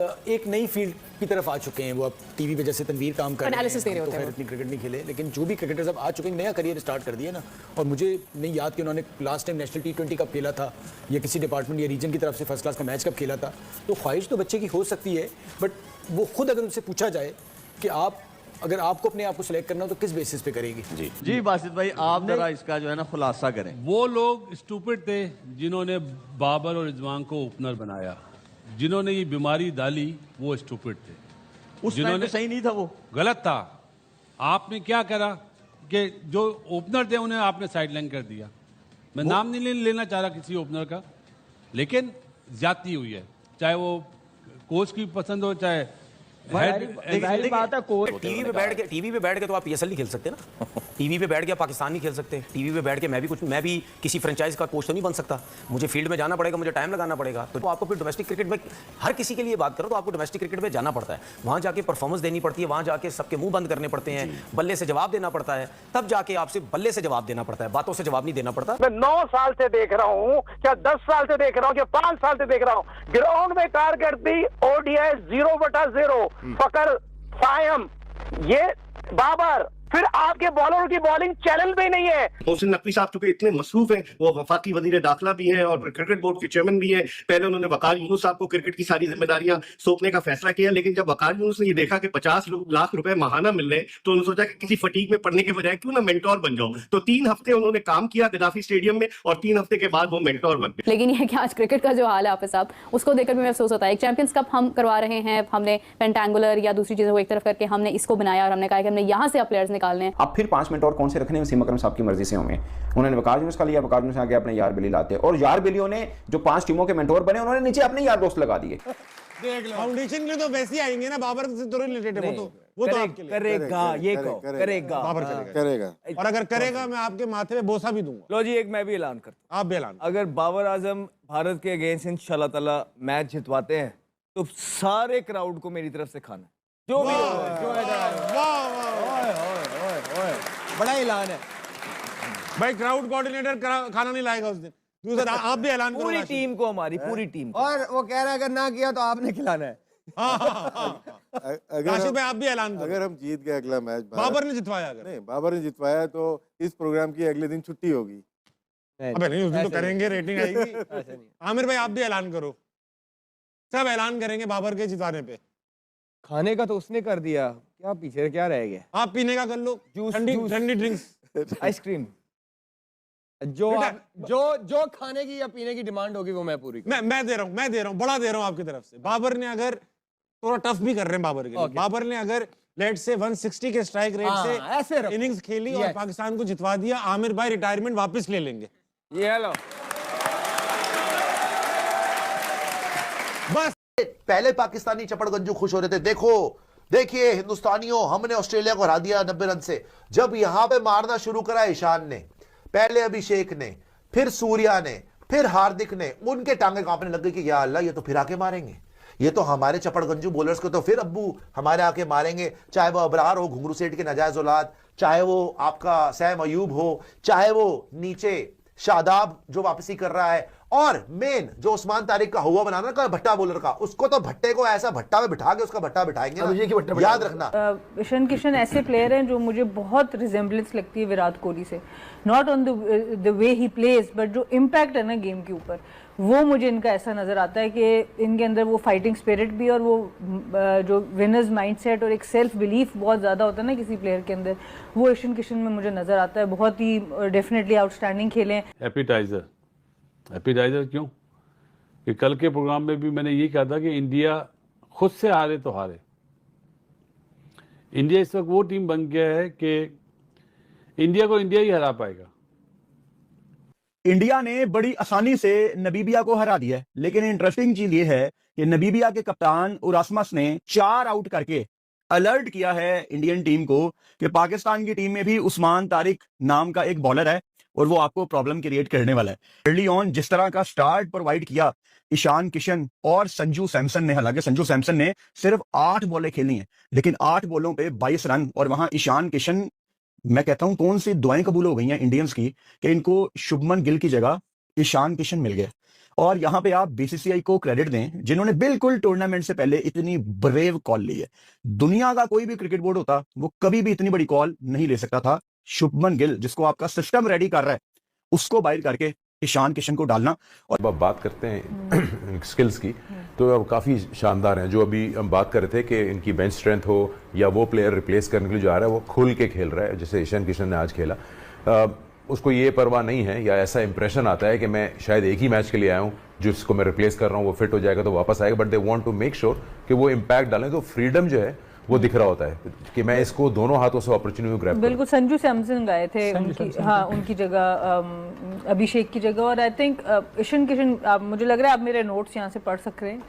एक नई फील्ड की तरफ आ चुके हैं वो, अब टीवी पे जैसे तनवीर काम कर रहे हैं, एनालिसिस दे रहे होते हैं, इतनी क्रिकेट नहीं खेले, लेकिन जो भी क्रिकेटर्स अब आ चुके हैं नया करियर स्टार्ट कर दिया ना। और मुझे नहीं याद कि उन्होंने लास्ट टाइम नेशनल T20 कब खेला था या किसी डिपार्टमेंट या रीजन की तरफ से फर्स्ट क्लास का मैच कब खेला था। तो ख्वाहिश तो बच्चे की हो सकती है, बट वो खुद अगर उनसे पूछा जाए कि आप अगर आपको अपने आप को सिलेक्ट करना हो तो किस बेसिस पे करेगी। जी बासित भाई, आप जरा इसका जो है ना खुलासा करें। वो लोग स्टूपिड थे जिन्होंने बाबर और रिजवान को ओपनर बनाया, जिन्होंने ये बीमारी डाली वो स्टूपिड थे। उस टाइम पे सही नहीं था, वो गलत था। आपने क्या करा कि जो ओपनर थे उन्हें आपने साइडलाइन कर दिया। मैं नाम नहीं लेना चाह रहा किसी ओपनर का, लेकिन ज्यादती हुई है, चाहे वो कोच की पसंद हो चाहे टीवी पे बैठ के तो आप PSL नहीं खेल सकते ना। टीवी पे बैठ के पाकिस्तान नहीं खेल सकते। टीवी पे बैठ के मैं भी किसी फ्रेंचाइज का कोच तो नहीं बन सकता। मुझे फील्ड में जाना पड़ेगा, मुझे टाइम लगाना पड़ेगा। तो आपको फिर डोमेस्टिक क्रिकेट में, हर किसी के लिए बात करो तो आपको डोमेस्टिक क्रिकेट में जाना पड़ता है, वहां जाके परफॉर्मेंस देनी पड़ती है, वहां जाके सबके मुंह बंद करने पड़ते हैं, बल्ले से जवाब देना पड़ता है, तब जाके आपसे बल्ले से जवाब देना पड़ता है, बातों से जवाब नहीं देना पड़ता। मैं 9 साल से देख रहा हूँ, क्या 10 साल से देख रहा हूँ, क्या 5 साल से देख रहा हूँ, ग्राउंड में कारकर्दगी ODI 0/0, फकर फायम, ये बाबर, फिर आपके बॉलरों की बॉलिंग चैनल पे ही नहीं है। मोहसिन नकवी साहब चूंकि इतने मसरूफ हैं, वो वफाकी वजीर दाखिला भी हैं और क्रिकेट बोर्ड के चेयरमैन भी हैं। पहले उन्होंने वकार यूनुस साहब को क्रिकेट की सारी जिम्मेदारियां सौंपने का फैसला किया, लेकिन जब वकार यूनुस ने ये देखा कि 50 लाख रुपए माहाना मिल रहे, तो उन्होंने सोचा कि किसी फटीक में पढ़ने के बजाय क्यों ना मेंटोर बन जाओ। तो 3 हफ्ते उन्होंने काम किया गद्दाफी स्टेडियम में और 3 हफ्ते के बाद वो मेंटोर बन गए। लेकिन यह कि आज क्रिकेट का जो हाल है हाफिज साहब, उसको देखकर भी अफसोस होता है। एक चैंपियंस कप हम करवा रहे हैं, हमने पेंटांगुलर या दूसरी चीज़ों को एक तरफ करके हमने इसको बनाया और हमने कहा कि हमने यहाँ से प्लेयर्स निकालने हैं। अब फिर 5 मिनट और कौन से रखने हैं, वसीम अकरम साहब की मर्जी से होंगे। उन्होंने वकार यूनुस का लिया, वकार यूनुस आगे अपने यार बिली लाते, और यार बिलियों ने जो 5 टीमों के मेंटोर बने उन्होंने नीचे अपने यार दोस्त लगा दिए। फाउंडेशन के लिए तो वैसे ही आएंगे ना, बाबर से तो रिलेटेड है वो तो आपके लिए करेगा, ये करेगा, बाबर करेगा। और अगर करेगा मैं आपके माथे पे बोसा भी दूंगा। लो जी, एक मैं भी ऐलान करता हूँ। आप भी ऐलान। अगर बाबर आजम भारत के अगेंस्ट इंशाल्लाह ताला मैच जितवाते हैं तो सारे क्राउड को मेरी तरफ से खाना, जो भी बड़ा ऐलान है भाई। क्राउड कोऑर्डिनेटर खाना नहीं लाएगा उस दिन। दूसरा आप भी ऐलान करो, पूरी टीम को, हमारी पूरी टीम को। और वो कह रहा है अगर ना किया तो आपने खिलाना है। काशिफ भाई आप भी ऐलान करो। अगर हम जीत गए अगला मैच, बाबर ने जितवाया, अगर नहीं बाबर ने जितवाया तो इस प्रोग्राम की अगले दिन छुट्टी होगी। अबे नहीं, उस दिन तो करेंगे, रेटिंग आएगी। आमिर भाई आप भी ऐलान करो, सब ऐलान करेंगे बाबर के जिताने पे। खाने का तो उसने कर दिया, क्या पीछे क्या रह गया? आप पीने का कर लो, ठंडी ड्रिंक्स, आइसक्रीम, जो खाने की या पीने की डिमांड होगी वो मैं पूरी करूं। मैं दे रहा हूँ, बड़ा दे रहा हूँ आपकी तरफ से। बाबर ने अगर, थोड़ा टफ भी कर रहे हैं बाबर के लिए, बाबर ने अगर लेट से 160 के स्ट्राइक रेट से इनिंग्स खेली और पाकिस्तान को जितवा दिया, आमिर भाई रिटायरमेंट वापस ले लेंगे। ये लो बस। पहले पाकिस्तानी चपड़गंजू खुश हो रहे थे, देखिए हिंदुस्तानियों, हमने ऑस्ट्रेलिया को हरा दिया 90 रन से। जब यहां पे मारना शुरू करा ईशान ने, पहले अभिषेक ने, फिर सूर्या ने, फिर हार्दिक ने, उनके टांगे कांपने लग गई कि या अल्लाह ये तो फिर आके मारेंगे, ये तो हमारे चपड़गंजू बॉलर्स को तो फिर अब्बू हमारे आके मारेंगे। चाहे वो अबरार हो, घुंगरू सेठ के नाजायज औलाद, चाहे वो आपका सैम अयूब हो, चाहे वो नीचे शादाब जो वापसी कर रहा है, और मेन जो उस्मान तारिक का हुआ बनाना का भट्टा बॉलर का, उसको तो भट्टे को ऐसा भट्टा में बिठा के उसका भट्टा बिठाएंगे ना, याद रखना। ईशान किशन ऐसे प्लेयर हैं जो मुझे बहुत रिजेम्बलेंस लगती है विराट कोहली से, not on the way he plays, but जो इम्पैक्ट है ना गेम के ऊपर, वो मुझे इनका ऐसा नज़र आता है कि इनके अंदर वो फाइटिंग स्पिरिट भी और वो जो विनर्स माइंडसेट और एक सेल्फ बिलीफ बहुत ज़्यादा होता है ना किसी प्लेयर के अंदर, वो ईशान किशन में मुझे नज़र आता है। बहुत ही डेफिनेटली आउटस्टैंडिंग खेले। एपिटाइजर क्यों कि कल के प्रोग्राम में भी मैंने ये कहा था कि इंडिया खुद से हारे तो हारे। इंडिया इस वक्त वो टीम बन गया है कि इंडिया को इंडिया ही हरा पाएगा। इंडिया ने बड़ी आसानी से नबीबिया को हरा दिया, लेकिन इंटरेस्टिंग चीज ये है कि नबीबिया के कप्तान उरास्मस ने 4 आउट करके अलर्ट किया है इंडियन टीम को कि पाकिस्तान की टीम में भी उस्मान तारिक नाम का एक बॉलर है और वो आपको प्रॉब्लम क्रिएट करने वाला है। अर्ली ऑन जिस तरह का स्टार्ट प्रोवाइड किया ईशान किशन और संजू सैमसन ने, हालांकि संजू सैमसन ने सिर्फ 8 बॉलें खेली हैं, लेकिन 8 बॉलों पे 22 रन, और वहां ईशान किशन, मैं कहता हूं कौन सी दुआएं कबूल हो गई हैं इंडियंस की कि इनको शुभमन गिल की जगह ईशान किशन मिल गया। और यहां पे आप बीसीसीआई को क्रेडिट दें जिन्होंने बिल्कुल टूर्नामेंट से पहले इतनी ब्रेव कॉल ली है। दुनिया का कोई भी क्रिकेट बोर्ड होता वो कभी भी इतनी बड़ी कॉल नहीं ले सकता था। शुभमन गिल जिसको आपका सिस्टम रेडी कर रहा है उसको बाहर करके ईशान किशन को डालना। और अब बात करते हैं स्किल्स की, तो अब काफ़ी शानदार हैं। जो अभी हम बात कर रहे थे कि इनकी बेंच स्ट्रेंथ हो या वो प्लेयर रिप्लेस करने के लिए जो आ रहा है वो खुल के खेल रहा है, जैसे ईशान किशन ने आज खेला। उसको ये परवाह नहीं है या ऐसा इंप्रेशन आता है कि मैं शायद एक ही मैच के लिए आया हूँ, जिसको मैं रिप्लेस कर रहा हूँ वो फिट हो जाएगा तो वापस आएगा, but they want to make sure कि वो इम्पैक्ट डालें। तो फ्रीडम जो है वो दिख रहा होता है कि मैं इसको दोनों हाथों से अपॉर्चुनिटी ग्रैब करूं। बिल्कुल, संजू सैमसन गए थे उनकी जगह, अभिषेक की जगह। और आई थिंक ईशान किशन, मुझे लग रहा है आप मेरे नोट्स यहाँ से पढ़ सकते हैं,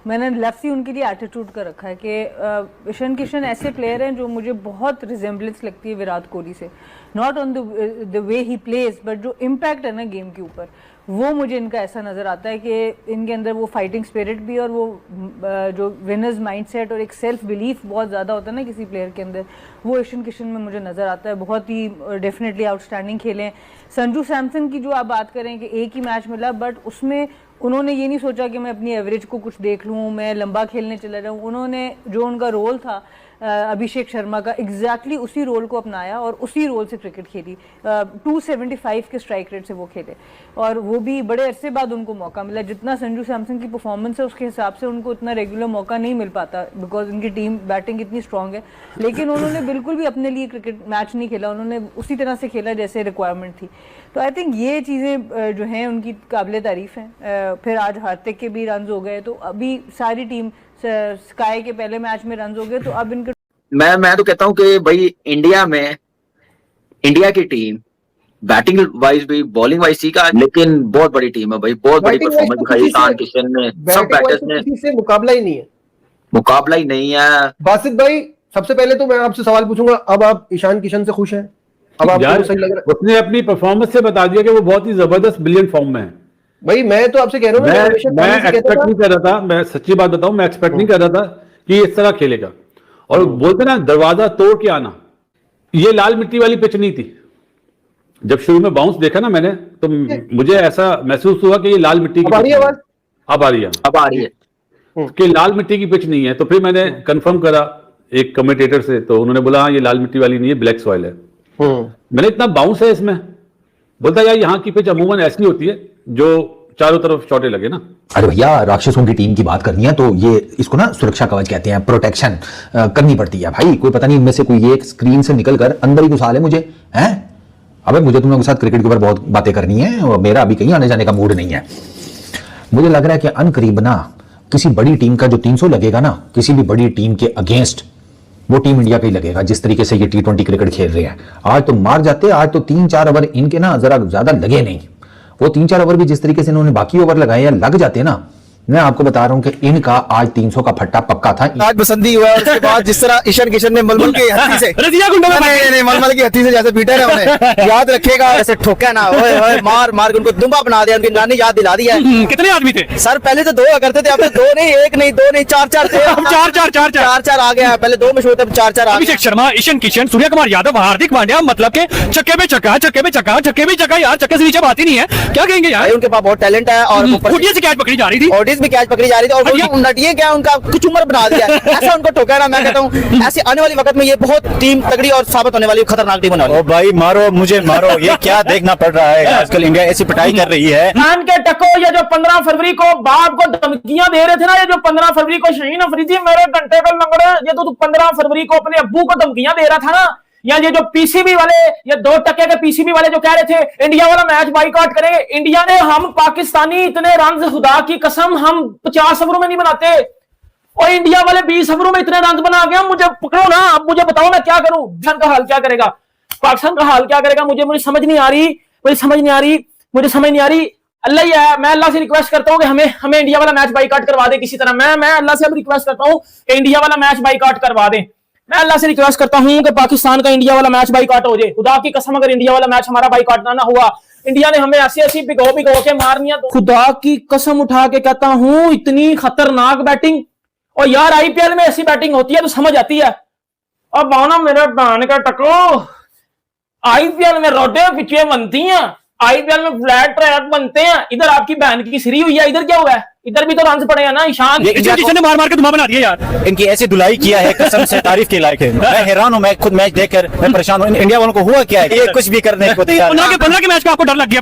मैंने लेफ्ट सी उनके लिए एटीट्यूड का रखा है कि ईशान किशन ऐसे प्लेयर हैं जो मुझे बहुत रिजेम्बलेंस लगती है विराट कोहली से, not on the way he plays but जो इम्पैक्ट है ना गेम के ऊपर, वो मुझे इनका ऐसा नज़र आता है कि इनके अंदर वो फाइटिंग स्पिरिट भी और वो जो विनर्स माइंडसेट और एक सेल्फ बिलीफ बहुत ज़्यादा होता है ना किसी प्लेयर के अंदर, वो ईशान किशन में मुझे नज़र आता है। बहुत ही डेफिनेटली आउटस्टैंडिंग खेले। संजू सैमसन की जो आप बात करें कि एक ही मैच मिला, बट उसमें उन्होंने ये नहीं सोचा कि मैं अपनी एवरेज को कुछ देख लूँ, मैं लंबा खेलने चला जाऊँ। उन्होंने जो उनका रोल था अभिषेक शर्मा का, एग्जैक्टली उसी रोल को अपनाया और उसी रोल से क्रिकेट खेली। 275 के स्ट्राइक रेट से वो खेले और वो भी बड़े अरसे बाद उनको मौका मिला। जितना संजू सैमसन की परफॉर्मेंस है उसके हिसाब से उनको उतना रेगुलर मौका नहीं मिल पाता बिकॉज उनकी टीम बैटिंग इतनी स्ट्रांग है, लेकिन उन्होंने बिल्कुल भी अपने लिए क्रिकेट मैच नहीं खेला, उन्होंने उसी तरह से खेला जैसे रिक्वायरमेंट थी। तो आई थिंक ये चीज़ें जो हैं उनकी काबिल तारीफ़ हैं। फिर आज हार्दिक के भी रन हो गए, तो अभी सारी टीम, स्काई के पहले मैच में रन हो गए, तो अब इनके मैं तो कहता हूं कि भाई इंडिया की टीम बैटिंग वाइज भी बॉलिंग वाइज ठीक है, लेकिन बहुत बड़ी टीम है भाई, बहुत बड़ी परफॉर्मेंस दिखाई ईशान किशन ने, सब बैटर्स ने, किसी से मुकाबला ही नहीं है। बासित भाई सबसे पहले तो मैं आपसे सवाल पूछूंगा, अब आप ईशान किशन से खुश हैं? अब आपको सही लग रहा है? उसने अपनी परफॉर्मेंस से बता दिया कि वो बहुत ही जबरदस्त ब्रिलियंट फॉर्म में है। भाई मैं तो आपसे कह रहा हूँ, मैं एक्सपेक्ट नहीं कर रहा था, मैं सच्ची बात बताऊं, मैं एक्सपेक्ट नहीं कर रहा था कि इस तरह खेलेगा। और बोलते ना दरवाजा तोड़ के आना, ये लाल मिट्टी वाली पिच नहीं थी। जब शुरू में बाउंस देखा ना मैंने, तो मुझे ऐसा महसूस हुआ कि ये लाल मिट्टी की, अब आ रही है कि लाल मिट्टी की पिच नहीं है। तो फिर मैंने कंफर्म करा एक कमेंटेटर से, तो उन्होंने बोला हाँ ये लाल मिट्टी वाली नहीं है, ब्लैक सॉइल है। मैंने इतना बाउंस है इसमें, बोलता यार यहाँ की पिच अमूमन ऐसी होती है जो चारों तरफ चौटे लगे ना। अरे भैया राक्षसों की टीम की बात करनी है तो ये इसको ना सुरक्षा कवच कहते हैं, प्रोटेक्शन करनी पड़ती है भाई। कोई पता नहीं इनमें से कोई एक स्क्रीन से निकल कर अंदर ही घुसा ले मुझे, हैं? अबे मुझे तुम लोगों के साथ क्रिकेट के ऊपर बहुत बातें करनी है और मेरा अभी कहीं आने जाने का मूड नहीं है। मुझे लग रहा है कि अनकरीब ना किसी बड़ी टीम का जो 300 लगेगा ना किसी भी बड़ी टीम के अगेंस्ट, वो टीम इंडिया का ही लगेगा। जिस तरीके से ये T20 क्रिकेट खेल रहे हैं, आज तो मार जाते, आज तो 3-4 ओवर इनके ना जरा ज्यादा लगे नहीं। वो 3-4 ओवर भी जिस तरीके से इन्होंने बाकी ओवर लगाए या लग जाते ना, मैं आपको बता रहा हूं कि इनका आज 300 का फट्टा पक्का था। आज बसंती हुआ और उसके बाद जिस तरह ईशान किशन ने मलमल की हत्ती से मलमल की हत्ती से जैसे पीटा है उन्हें, याद रखेगा ऐसे ठोका ना, ओए मार मार के उनको दुम्बा बना दिया, उनकी नानी याद दिला दी है। कितने आदमी थे सर? पहले तो 2 करते थे, अब तो 2 नहीं, 1 नहीं, 2 नहीं, 4-4 थे। 4-4 आ गया, पहले 2 मशहूर थे, 4-4 आ गए। अभिषेक शर्मा, ईशान किशन, सूर्य कुमार यादव, हार्दिक पांड्या, मतलब के छक्के पे छक्का, छक्के पे छक्का, छक्के पे छक्का, यार छक्के से नीचे बात ही नहीं है। क्या कहेंगे यार? उनके पास बहुत टैलेंट है और ओडीआई से कैच पकड़ी जा रही थी, ओडीआई में कैच पकड़ी जा रही थी और नटिए क्या उनका कुछ उम्र बना दिया, ऐसा उनको ठोका ना। मैं कहता हूँ ऐसे आने वाली वक्त में ये बहुत टीम तगड़ी और साबित होने वाली खतरनाक टीम होने वाली। ओ भाई मारो मुझे मारो, ये क्या देखना पड़ रहा है आजकल, इंडिया ऐसी पिटाई कर रही है। खान के टको, ये जो 15 फरवरी को बाप को धमकियां दे रहे थे ना, ये जो 15 फरवरी को शहीन अफरीदी मेरे घंटे का लंगड़ा, ये तो 15 फरवरी को अपने अब्बू को धमकियां दे रहा था ना, या ये जो पीसीबी वाले, ये 2% के पीसीबी वाले जो कह रहे थे इंडिया वाला मैच बाइकआउट करेंगे, इंडिया ने, हम पाकिस्तानी इतने रन, खुदा की कसम हम 50 ओवरों में नहीं बनाते, और इंडिया वाले 20 ओवरों में इतने रन बना गया। मुझे पकड़ो ना, अब मुझे बताओ मैं क्या करूं, पाकिस्तान का हाल क्या करेगा, पाकिस्तान का हाल क्या करेगा, मुझे समझ नहीं आ रही, मुझे समझ नहीं आ रही। अल्लाह ही है, मैं अल्लाह से रिक्वेस्ट करता हूं कि हमें इंडिया वाला मैच बाइकआउट करवा दे किसी तरह। मैं अल्लाह से अब रिक्वेस्ट करता हूं कि इंडिया वाला मैच बाइकआउट करवा दे। मैं अल्लाह से रिक्वेस्ट करता हूं कि पाकिस्तान का इंडिया वाला मैच बाइकआउट हो जाए। खुदा की कसम अगर इंडिया वाला मैच हमारा बाइकआउट ना हुआ, इंडिया ने हमें ऐसी भिगो के मारनिया, खुदा की कसम उठा के कहता हूं, इतनी खतरनाक बैटिंग। और यार आईपीएल में ऐसी बैटिंग होती है तो समझ आती है। अब आओ ना मेरे बहन का टको, आईपीएल में रोडे पीछे बनती हैं, आईपीएल में फ्लैट ट्रैक बनते हैं, इधर आपकी बहन की श्री हुई है, इधर क्या हुआ है? इधर भी तो रन पड़े हैं ना। ईशान ने मार मार के धुआं बना दिया यार। इनकी ऐसी धुलाई किया है, कसम से तारीफ के लायक है। मैं हैरान हूं, मैं खुद मैच देखकर मैं परेशान हूं। इंडिया वालों को हुआ क्या है, ये कुछ भी करने को तैयार। 15 के मैच का आपको डर लग गया?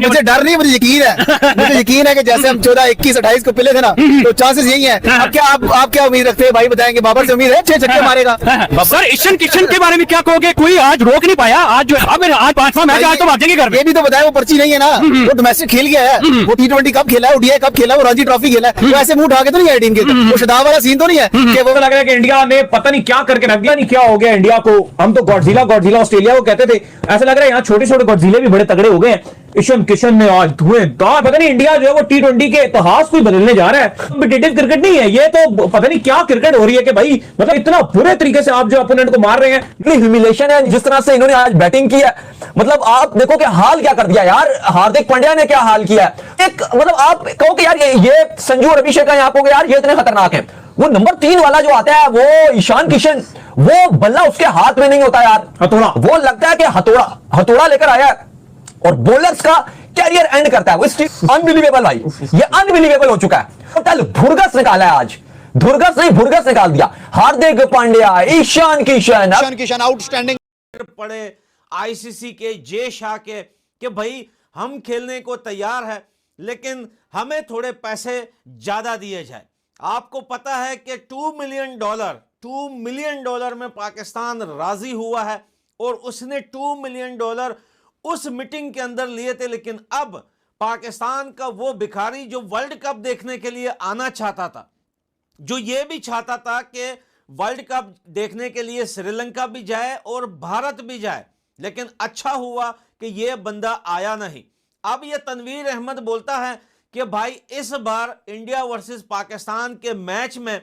मुझे डर नहीं, मुझे यकीन है। मुझे यकीन है कि जैसे हम 14, 21, 28 को पिले थे ना, तो चांसेस यही है। अब क्या आप क्या उम्मीद रखते हैं भाई? बताएंगे बाबर से उम्मीद है 6 छक्के मारेगा। सर ईशान किशन के बारे में क्या कहोगे? कोई आज रोक नहीं पाया। आज आज 5वां मैच, आज तो भागेंगे घर। ये भी तो बताया, वो पर्ची नहीं है ना, वो डोमेस्टिक खेल गया है, वो T20 कप खेला है, ODI कप खेला है, वो रणजी ट्रॉफी खेला है। ऐसे मुंह उठा के तो नहीं है टीम के, वो शदाब वाला सीन तो नहीं है कि वो लग रहा है कि इंडिया ने पता नहीं क्या करके रख दिया। नहीं क्या हो गया इंडिया को? हम तो गॉडजिला ऑस्ट्रेलिया को कहते थे, ऐसा लग रहा है यहाँ छोटे छोटे गॉडजिले भी बड़े तगड़े हो गए हैं। ईशान किशन ने आज धुएंधार, पता नहीं इंडिया जो है वो T20 के इतिहास को बदलने जा रहा है। कॉम्पिटिटिव क्रिकेट नहीं है ये, तो पता नहीं क्या क्रिकेट हो रही है कि भाई मतलब इतना बुरे तरीके से आप जो अपोनेंट को मार रहे हैं। इतनी ह्यूमिलेशन है जिस तरह से इन्होंने आज बैटिंग की है। मतलब आप देखो कि हाल क्या कर दिया यार, हार्दिक पांड्या ने क्या हाल किया है। एक मतलब आप कहो कि यार ये संजू और अभिषेक का यहाँ को यार ये इतने खतरनाक है। वो नंबर 3 वाला जो आता है वो ईशान किशन, वो बल्ला उसके हाथ में नहीं होता यार, हथौड़ा। वो लगता है कि हथौड़ा लेकर आया है और बॉलर्स का कैरियर एंड करता है वो। अनबिलीवेबल भाई, ये अनबिलीवेबल हो चुका है। कल भुरगस निकाला है, आज भुरगस निकाल दिया। हार्दिक पांड्या, ईशान किशन आउटस्टैंडिंग पड़े आईसीसी के, जे शाह के, कि भाई हम खेलने को तैयार है लेकिन हमें थोड़े पैसे ज्यादा दिए जाए। आपको पता है कि $2 मिलियन में पाकिस्तान राजी हुआ है और उसने $2 मिलियन उस मीटिंग के अंदर लिए थे। लेकिन अब पाकिस्तान का वो भिखारी जो वर्ल्ड कप देखने के लिए आना चाहता था, जो ये भी चाहता था कि वर्ल्ड कप देखने के लिए श्रीलंका भी जाए और भारत भी जाए, लेकिन अच्छा हुआ कि ये बंदा आया नहीं। अब ये तनवीर अहमद बोलता है कि भाई इस बार इंडिया वर्सेस पाकिस्तान के मैच में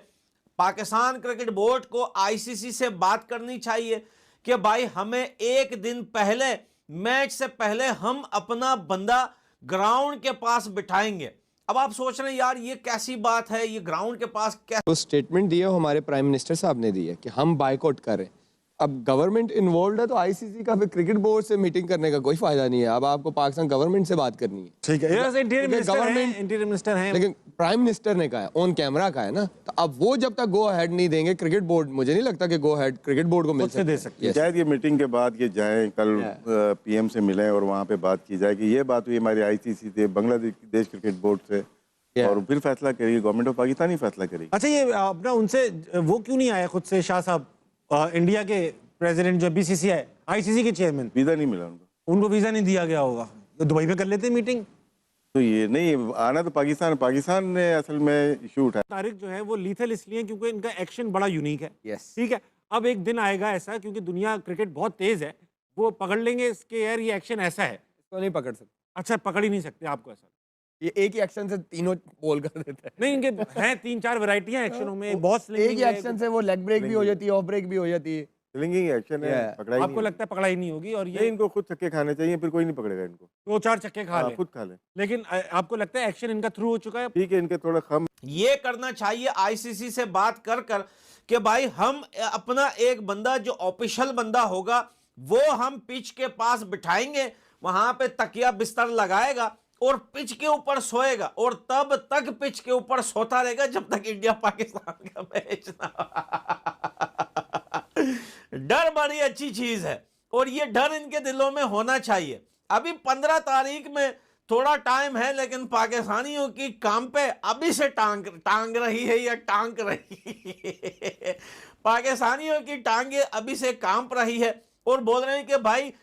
पाकिस्तान क्रिकेट बोर्ड को आईसीसी से बात करनी चाहिए कि भाई हमें एक दिन पहले, मैच से पहले हम अपना बंदा ग्राउंड के पास बिठाएंगे। अब आप सोच रहे हैं यार ये कैसी बात है, ये ग्राउंड के पास क्या? तो स्टेटमेंट दी है हमारे प्राइम मिनिस्टर साहब ने दी है कि हम बाइकआउट कर रहे हैं। अब गवर्नमेंट इन्वॉल्व है तो आईसीसी का फिर क्रिकेट बोर्ड से मीटिंग करने का कोई फायदा नहीं है। अब आपको पाकिस्तान गवर्नमेंट से बात करनी है, ठीक है। इंटीरियर मिनिस्टर है, लेकिन प्राइम मिनिस्टर ने कहा है, ऑन कैमरा का है ना, तो अब वो जब तक गो अहेड नहीं देंगे क्रिकेट बोर्ड, मुझे नहीं लगता कि गो अहेड क्रिकेट बोर्ड को मिल सकती है। शायद ये मीटिंग के बाद ये जाएं, कल पीएम से मिलें और वहाँ पे बात की जाए कि ये बात हुई हमारी आईसीसी से, बांग्लादेश क्रिकेट बोर्ड से, और फिर फैसला करेगी गवर्नमेंट ऑफ पाकिस्तान ही फैसला करेगी। अच्छा, ये अपना उनसे वो क्यों नहीं आया खुद से शाह साहब, इंडिया के प्रेसिडेंट जो बीसीसीआई आईसीसी के चेयरमैन? वीजा नहीं मिला उनको वीजा नहीं दिया गया होगा, तो दुबई में कर लेते मीटिंग। तो ये नहीं आना तो पाकिस्तान ने असल में इशू उठाया। तारिक जो है वो लीथल इसलिए क्योंकि इनका एक्शन बड़ा यूनिक है। ठीक है, अब एक दिन आएगा ऐसा, क्योंकि दुनिया क्रिकेट बहुत तेज है, वो पकड़ लेंगे इसके यार ये एक्शन ऐसा है, इसको नहीं पकड़ सकते। अच्छा, पकड़ ही नहीं सकते आपको ऐसा? ये एक ही एक्शन से तीनों बोल कर देता है। नहीं, इनके हैं 3-4 वैरायटियां एक्शनों में, बहुत एक ही एक्शन से वो लेग ब्रेक भी हो जाती है, ऑफ ब्रेक भी हो जाती है। स्लिंगिंग एक्शन है, पकड़ाई आपको लगता है पकड़ाई नहीं होगी? और ये इनको खुद छक्के खाने चाहिए, फिर कोई नहीं पकड़ेगा इनको। 2-4 छक्के खा ले, खुद खा ले। लेकिन आपको लगता है एक्शन इनका थ्रू हो चुका है? ठीक है, इनके थोड़ा कम ये करना चाहिए आईसीसी से बात कर कि भाई हम अपना एक बंदा जो ऑफिशियल बंदा होगा वो हम पिच के पास बिठाएंगे, वहां पे तकिया बिस्तर लगाएगा और पिच के ऊपर सोएगा, और तब तक पिच के ऊपर सोता रहेगा जब तक इंडिया पाकिस्तान का मैच ना। डर बड़ी अच्छी चीज है और ये डर इनके दिलों में होना चाहिए। अभी 15 तारीख में थोड़ा टाइम है, लेकिन पाकिस्तानियों की काम पे अभी से टांग रही है या टांग रही है। पाकिस्तानियों की टांगे अभी से कांप रही है और बोल रहे हैं कि भाई